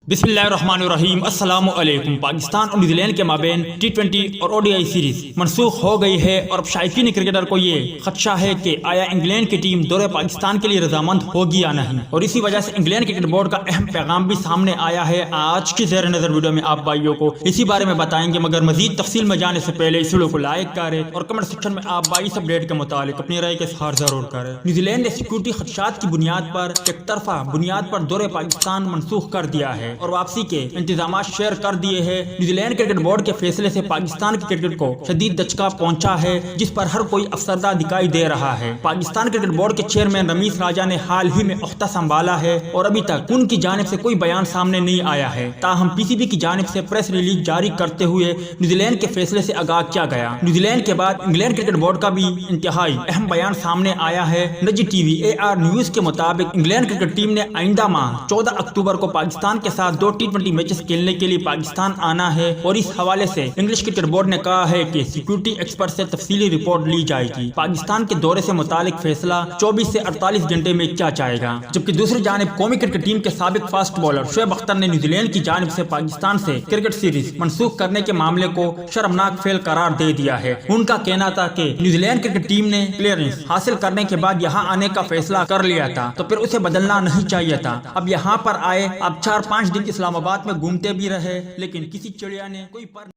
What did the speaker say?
बिस्मिल्लाहिर्रहमानिर्रहीम। अस्सलाम वालेकुम। पाकिस्तान और न्यूजीलैंड के माबेन T20 और ODI सीरीज मनसूख हो गई है और अब शायकीन क्रिकेटर को ये खदशा है कि आया इंग्लैंड की टीम दौरे पाकिस्तान के लिए रजामंद होगी या नहीं, और इसी वजह से इंग्लैंड क्रिकेट बोर्ड का अहम पैगाम भी सामने आया है। आज की ज़ेर नज़र वीडियो में आप भाइयों को इसी बारे में बताएंगे, मगर मजीद तफसील में जाने से पहले इस वीडियो को लाइक करें और कमेंट सेक्शन में आप भाई इस अपडेट के मुतालिक अपनी राय के इज़हार जरूर करें। न्यूजीलैंड ने सिक्योरिटी खदशात की बुनियाद पर एक तरफा बुनियाद पर दौरे पाकिस्तान मनसूख कर दिया है और वापसी के इंतजाम शेयर कर दिए हैं। न्यूजीलैंड क्रिकेट बोर्ड के फैसले से पाकिस्तान की क्रिकेट को शदीद दचका पहुंचा है, जिस पर हर कोई अफसरदा दिखाई दे रहा है। पाकिस्तान क्रिकेट बोर्ड के चेयरमैन रमीज राजा ने हाल ही में ओहदा संभाला है और अभी तक उनकी जानिब से कोई बयान सामने नहीं आया है। ताहम PCB की जानिब से प्रेस रिलीज जारी करते हुए न्यूजीलैंड के फैसले से आगाह किया गया। न्यूजीलैंड के बाद इंग्लैंड क्रिकेट बोर्ड का भी इंतहाई अहम बयान सामने आया है। निजी टीवी AR न्यूज के मुताबिक इंग्लैंड क्रिकेट टीम ने आइंदा माह 14 अक्टूबर को पाकिस्तान के साथ 2 T20 मैचेस खेलने के लिए पाकिस्तान आना है और इस हवाले से इंग्लिश क्रिकेट बोर्ड ने कहा है कि सिक्योरिटी एक्सपर्ट से तफसीली रिपोर्ट ली जाएगी। पाकिस्तान के दौरे से मुतालिक फैसला 24 से 48 घंटे में किया जाएगा। जबकि दूसरी जानिब कौमी क्रिकेट टीम के साबिक फास्ट बॉलर शोएब अख्तर ने न्यूजीलैंड की जानिब से पाकिस्तान से क्रिकेट सीरीज मनसूख करने के मामले को शर्मनाक फेल करार दे दिया है। उनका कहना था कि न्यूजीलैंड क्रिकेट टीम ने क्लियरेंस हासिल करने के बाद यहाँ आने का फैसला कर लिया था, तो फिर उसे बदलना नहीं चाहिए था। अब यहाँ पर आए, अब 4-5 दिन इस्लामाबाद में घूमते भी रहे, लेकिन किसी चिड़िया ने कोई पर